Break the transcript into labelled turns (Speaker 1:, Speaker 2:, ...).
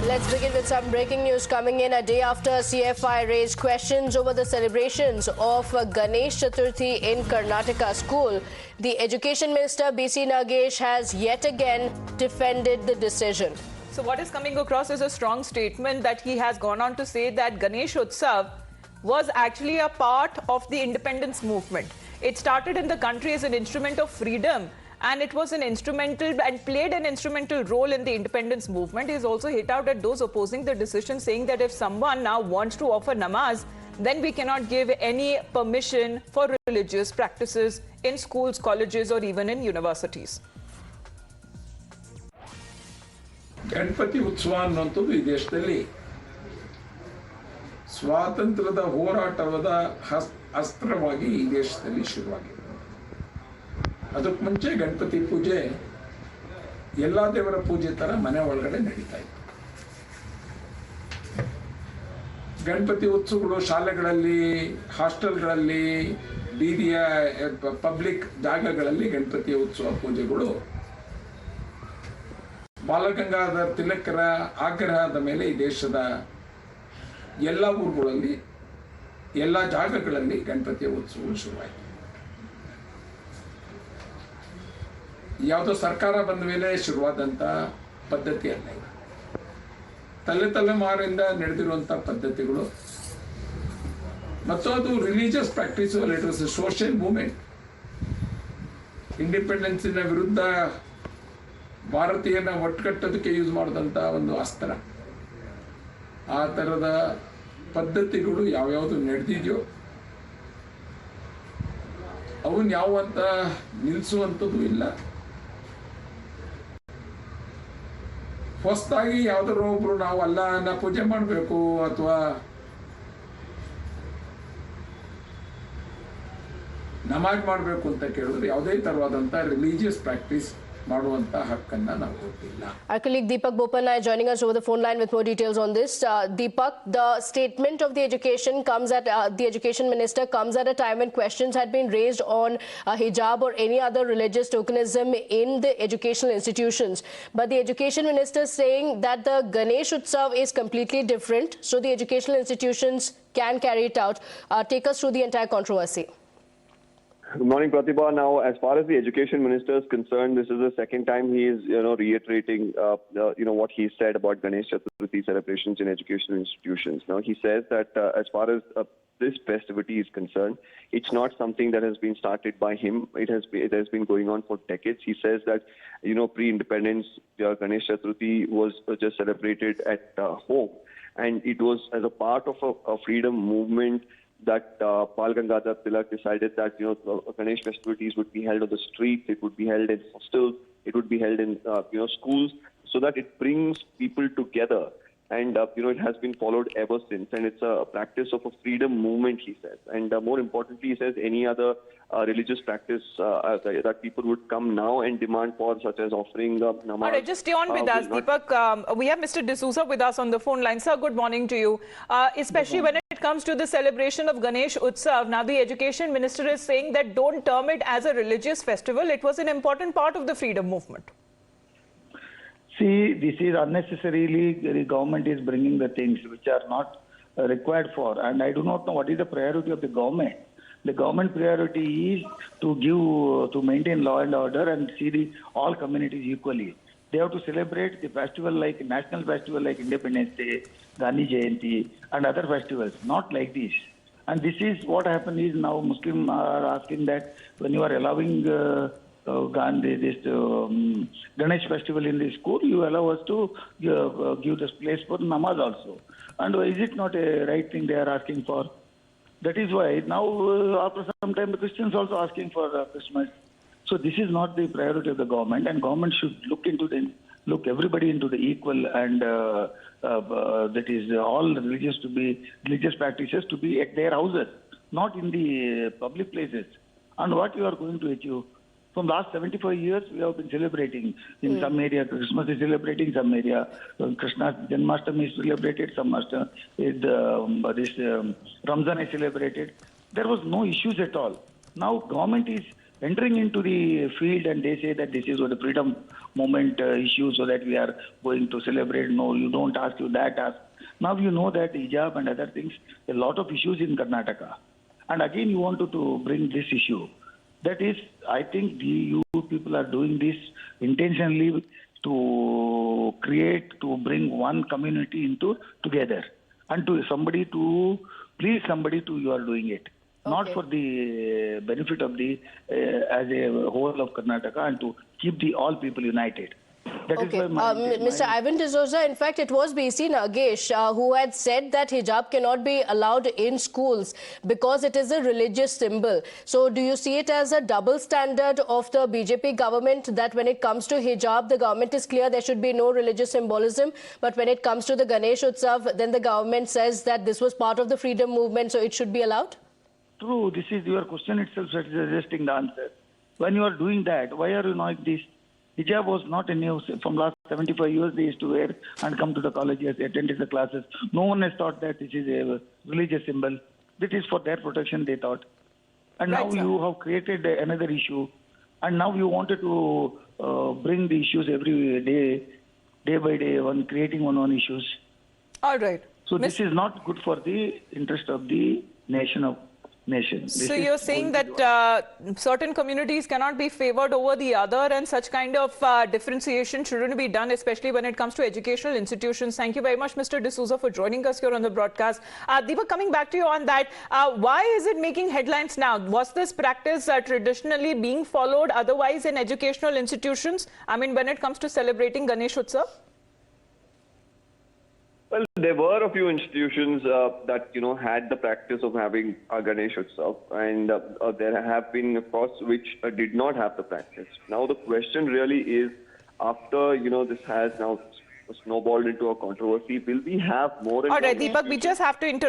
Speaker 1: Let's begin with some breaking news coming in a day after CFI raised questions over the celebrations of Ganesh Chaturthi in Karnataka school. The Education Minister BC Nagesh has yet again defended the decision.
Speaker 2: So what is coming across is a strong statement that he has gone on to say that Ganeshotsava was actually a part of the independence movement. It started in the country as an instrument of freedom, and it was an instrumental and played an instrumental role in the independence movement. He has also hit out at those opposing the decision, saying that if someone now wants to offer namaz, then we cannot give any permission for religious practices in schools, colleges, or even in universities.
Speaker 3: Ganpati Utsav ಅನ್ನುವಂಥದ್ದು ಈ ದೇಶದಲ್ಲಿ ಸ್ವಾತಂತ್ರ್ಯದ ಹೋರಾಟದ ಅಸ್ತ್ರವಾಗಿ ಈ ದೇಶದಲ್ಲಿ ಶುರುವಾಗಿದೆ. ಅದಕ್ಕೆ ಮುಂಚೆ ಗಣಪತಿ ಪೂಜೆ ಎಲ್ಲ ದೇವರ ಪೂಜೆ ತರ ಮನೆ ಒಳಗಡೆ ನಡೀತಾ ಇತ್ತು. ಗಣಪತಿ ಉತ್ಸವಗಳು ಶಾಲೆಗಳಲ್ಲಿ, ಹಾಸ್ಟೆಲ್ಗಳಲ್ಲಿ, ಬೀದಿಯ ಪಬ್ಲಿಕ್ ಜಾಗಗಳಲ್ಲಿ ಗಣಪತಿ ಉತ್ಸವ ಪೂಜೆಗಳು ಬಾಲ ಗಂಗಾಧರ್ ತಿಲಕರ ಆಗ್ರಹದ ಮೇಲೆ ಈ ದೇಶದ ಎಲ್ಲ ಊರುಗಳಲ್ಲಿ, ಎಲ್ಲ ಜಾಗಗಳಲ್ಲಿ ಗಣಪತಿಯ ಉತ್ಸವಗಳು ಶುರುವಾಯಿತು. ಯಾವುದೋ ಸರ್ಕಾರ ಬಂದ ಮೇಲೆ ಶುರುವಾದಂಥ ಪದ್ಧತಿ ಅಲ್ಲ ಇದು. ತಲೆಮಾರಿಂದ ನಡೆದಿರುವಂಥ ಪದ್ಧತಿಗಳು ಮತ್ತು ಅದು religious practice. It was a social movement. ಇಂಡಿಪೆಂಡೆನ್ಸಿನ ವಿರುದ್ಧ ಭಾರತೀಯನ ಒಟ್ಟುಕಟ್ಟೋದಕ್ಕೆ ಯೂಸ್ ಮಾಡಿದಂಥ ಒಂದು ಅಸ್ತ್ರ. ಆ ಥರದ ಪದ್ಧತಿಗಳು ಯಾವ್ಯಾವುದು ನಡೆದಿದೆಯೋ ಅವನ್ನ ಯಾವಂತ ನಿಲ್ಲಿಸುವಂಥದ್ದು ಇಲ್ಲ. ಹೊಸದಾಗಿ ಯಾವ್ದಾರು ಒಬ್ರು ನಾವು ಅಲ್ಲಾಹನ ಪೂಜೆ ಮಾಡಬೇಕು ಅಥವಾ ನಮಾಜ್ ಮಾಡಬೇಕು ಅಂತ ಕೇಳಿದ್ರೆ ಯಾವುದೇ ತರವಾದಂಥ ರಿಲಿಜಿಯಸ್ ಪ್ರಾಕ್ಟೀಸ್ ಮಾಡುವಂತ ಹಕ್ಕನ್ನ ನಾವು ಕೊಟ್ಟಿಲ್ಲ.
Speaker 1: Our colleague Deepak Bopanna is joining us over the phone line with more details on this. Deepak, the statement of the Education Minister comes at a time when questions had been raised on hijab or any other religious tokenism in the educational institutions. But the Education Minister is saying that the Ganeshotsava is completely different, so the educational institutions can carry it out. Take us through the entire controversy.
Speaker 4: Good morning, Pratibha. Now, as far as the Education Minister is concerned, this is the second time he is, reiterating, what he said about Ganesh Chaturthi celebrations in educational institutions. Now, he says that as far as this festivity is concerned, it's not something that has been started by him. It has been going on for decades. He says that, pre-independence, Ganesh Chaturthi was just celebrated at home, and it was as a part of a freedom movement that Bal Gangadhar Tilak decided that Ganesh festivities would be held on the streets, it would be held in hostels, it would be held in schools, so that it brings people together. And it has been followed ever since, and it's a practice of a freedom movement, he says. And more importantly, he says any other religious practice that people would come now and demand for, such as offering namaz.
Speaker 2: All right, just stay on with us, Deepak. We have Mr. D'Souza with us on the phone line. Sir, good morning to you. Especially when it comes to the celebration of Ganesh Utsav, now the Education Minister is saying that don't term it as a religious festival. It was an important part of the freedom movement.
Speaker 5: See, this is unnecessarily, the government is bringing the things which are not required for. And I do not know what is the priority of the government. The government priority is to maintain law and order and see all communities equally. They have to celebrate the festival like national festival like Independence Day, Gandhi Jayanti and other festivals, not like this. And this is what happened is now Muslims are asking that when you are allowing Ganesh festival in the school, you allow us to give this place for namaz also. And is it not a right thing they are asking for? That is why now after some time the Christians also asking for Christmas. So this is not the priority of the government, and government should look everybody into the equal, and that is all religious practices to be at their houses, not in the public places. And what you are going to achieve? From last 75 years, we have been celebrating. In some area, Christmas is celebrating. Some area, Krishna Janmashtami is celebrated. Some Ramzan is celebrated. There was no issues at all. Now, government is entering into the field and they say that this is what the freedom moment issue so that we are going to celebrate. No, you don't ask, you that ask. Now you know that hijab and other things, a lot of issues in Karnataka. And again, you wanted to bring this issue. That is, I think you people are doing this intentionally to bring one community together. And to somebody to please somebody to you are doing it. Not for the benefit of the as a whole of Karnataka and to keep all people united. That is why
Speaker 1: Mr. Ivan D'Souza, in fact, it was BC Nagesh who had said that hijab cannot be allowed in schools because it is a religious symbol. So do you see it as a double standard of the BJP government that when it comes to hijab, the government is clear there should be no religious symbolism, but when it comes to the Ganeshotsava, then the government says that this was part of the freedom movement, so it should be allowed?
Speaker 5: True, this is your question itself that is suggesting the answer. When you are doing that, why are you like this? Hijab was not a new, from last 75 years they used to wear and come to the colleges, attended the classes. No one has thought that this is a religious symbol. This is for their protection, they thought. And now you have created another issue. And now you wanted to bring the issues every day by day, creating one issues.
Speaker 2: All right.
Speaker 5: So this is not good for the interest of the nation.
Speaker 2: So you're saying that certain communities cannot be favored over the other, and such kind of differentiation shouldn't be done, especially when it comes to educational institutions. Thank you very much, Mr. D'Souza, for joining us here on the broadcast. Deepak, coming back to you on that, why is it making headlines now? Was this practice traditionally being followed otherwise in educational institutions? I mean, when it comes to celebrating Ganeshotsava?
Speaker 4: Well, there were a few institutions that had the practice of having a Ganeshotsava, and there have been, of course, which did not have the practice. Now the question really is, after this has now snowballed into a controversy, will we have more?
Speaker 2: All right, Deepak, we just have to interrupt.